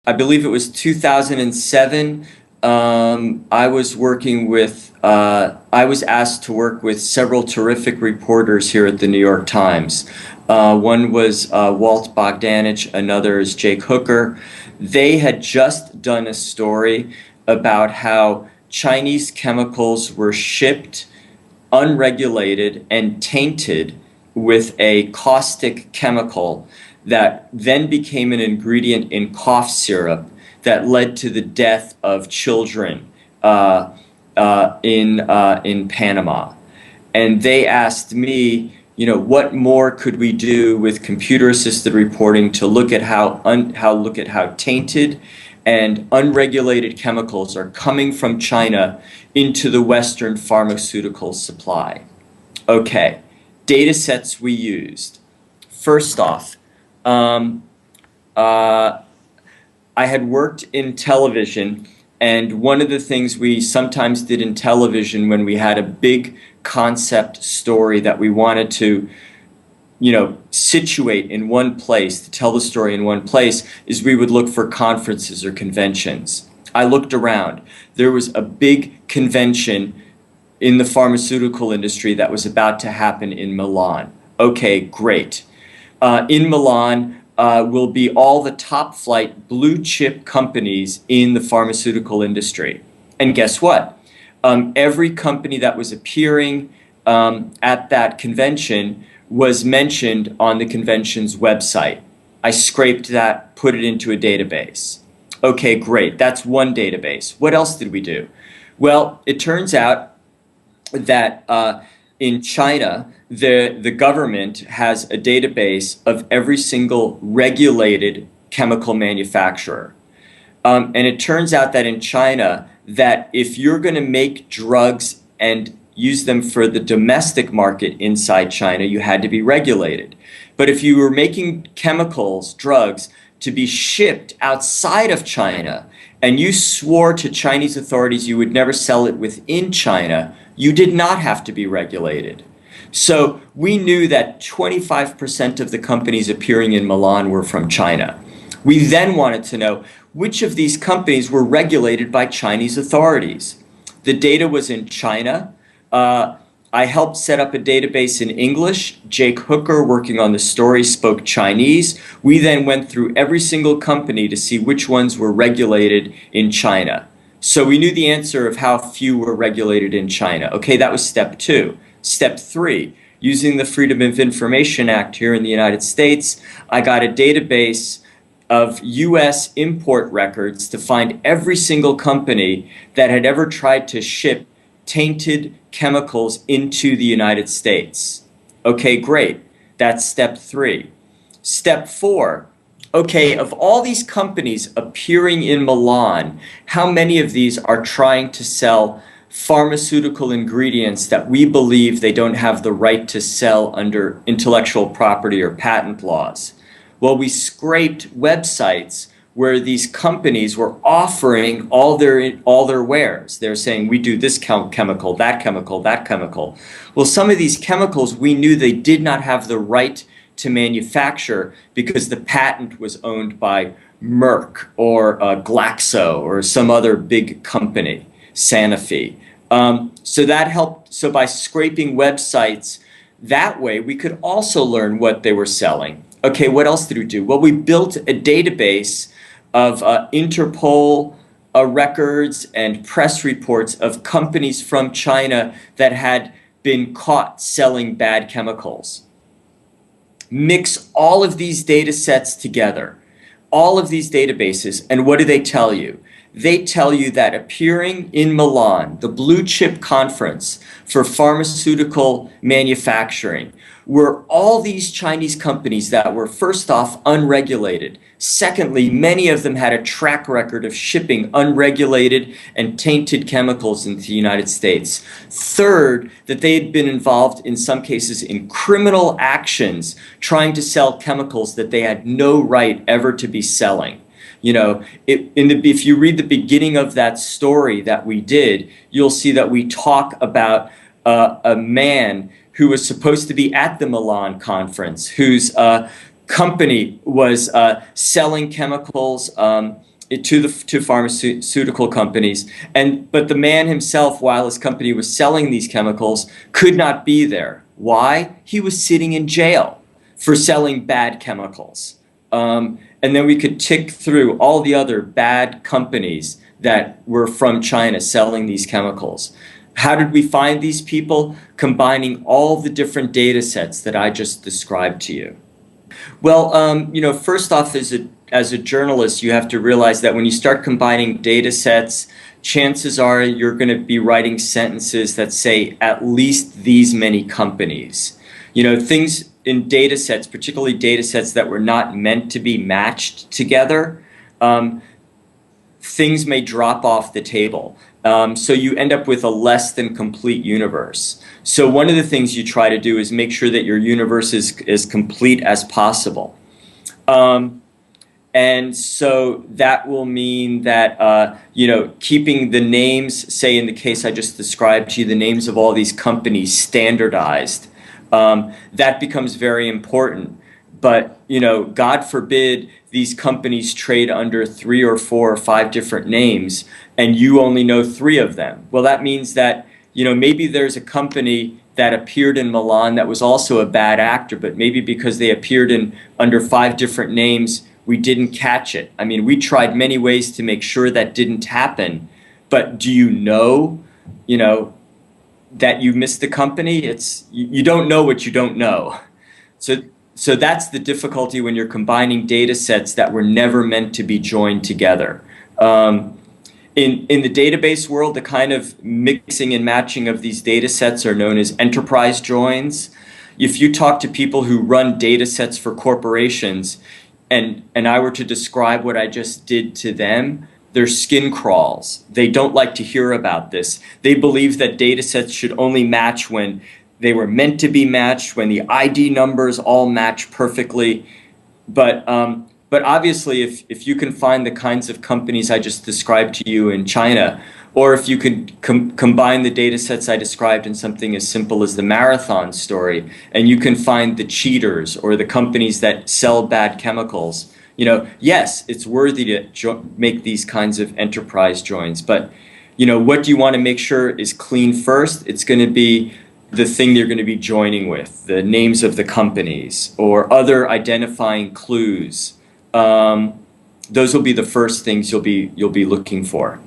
I believe it was 2007. I was asked to work with several terrific reporters here at the New York Times. One was Walt Bogdanich, another is Jake Hooker. They had just done a story about how Chinese chemicals were shipped unregulated and tainted with a caustic chemical that then became an ingredient in cough syrup that led to the death of children in Panama. And they asked me, what more could we do with computer-assisted reporting to look at how tainted and unregulated chemicals are coming from China into the Western pharmaceutical supply. Okay, data sets we used. First off, I had worked in television, and one of the things we sometimes did in television when we had a big concept story that we wanted to situate in one place, to tell the story in one place, is we would look for conferences or conventions. I looked around. There was a big convention in the pharmaceutical industry that was about to happen in Milan. Okay, great. In Milan will be all the top flight blue chip companies in the pharmaceutical industry. And guess what? Every company that was appearing at that convention was mentioned on the convention's website. I scraped that, put it into a database. Okay, great. That's one database. What else did we do? Well, it turns out that in China, the government has a database of every single regulated chemical manufacturer. And it turns out that in China, that if you're going to make drugs and use them for the domestic market inside China, you had to be regulated. But if you were making chemicals, drugs, to be shipped outside of China, and you swore to Chinese authorities you would never sell it within China, you did not have to be regulated. So we knew that 25% of the companies appearing in Milan were from China. We then wanted to know which of these companies were regulated by Chinese authorities. The data was in China. I helped set up a database in English. Jake Hooker, working on the story, spoke Chinese. We then went through every single company to see which ones were regulated in China. So we knew the answer of how few were regulated in China. Okay, that was step 2. Step 3, using the Freedom of Information Act here in the United States, I got a database of US import records to find every single company that had ever tried to ship tainted chemicals into the United States. Okay, great. That's step 3. Step 4. Okay, of all these companies appearing in Milan, how many of these are trying to sell pharmaceutical ingredients that we believe they don't have the right to sell under intellectual property or patent laws? Well, we scraped websites where these companies were offering all their wares. They're saying, we do this chemical, that chemical, that chemical. Well, some of these chemicals, we knew they did not have the right to manufacture because the patent was owned by Merck or Glaxo or some other big company, Sanofi. So that helped. So by scraping websites that way, we could also learn what they were selling. Okay, what else did we do? Well, we built a database of Interpol records and press reports of companies from China that had been caught selling bad chemicals. Mix all of these data sets together, all of these databases, and what do they tell you? They tell you that appearing in Milan, the blue chip conference for pharmaceutical manufacturing, were all these Chinese companies that were, first off, unregulated. Secondly, many of them had a track record of shipping unregulated and tainted chemicals into the United States. Third, that they had been involved in some cases in criminal actions trying to sell chemicals that they had no right ever to be selling. You know, if you read the beginning of that story that we did, you'll see that we talk about a man who was supposed to be at the Milan conference, whose company was selling chemicals to pharmaceutical companies. But the man himself, while his company was selling these chemicals, could not be there. Why? He was sitting in jail for selling bad chemicals. And then we could tick through all the other bad companies that were from China selling these chemicals. How did we find these people? Combining all the different data sets that I just described to you. Well, first off, as a journalist, you have to realize that when you start combining data sets, chances are you're going to be writing sentences that say at least these many companies. Things in data sets, particularly data sets that were not meant to be matched together, things may drop off the table. So you end up with a less than complete universe. So one of the things you try to do is make sure that your universe is as complete as possible. And so that will mean that, keeping the names, say in the case I just described to you, the names of all these companies standardized, that becomes very important. But, God forbid these companies trade under 3 or 4 or 5 different names and you only know 3 of them. Well, that means that, maybe there's a company that appeared in Milan that was also a bad actor, but maybe because they appeared under 5 different names, we didn't catch it. I mean, we tried many ways to make sure that didn't happen, but do you know, that you missed the company? You don't know what you don't know. So that's the difficulty when you're combining data sets that were never meant to be joined together. In the database world, the kind of mixing and matching of these data sets are known as enterprise joins. If you talk to people who run data sets for corporations, and I were to describe what I just did to them, their skin crawls. They don't like to hear about this. They believe that data sets should only match when they were meant to be matched, when the ID numbers all match perfectly. But obviously, if you can find the kinds of companies I just described to you in China, or if you can combine the data sets I described in something as simple as the marathon story, and you can find the cheaters or the companies that sell bad chemicals, yes, it's worthy to make these kinds of enterprise joins. But, what do you want to make sure is clean first? It's going to be the thing they're going to be joining with, the names of the companies or other identifying clues. Those will be the first things you'll be looking for.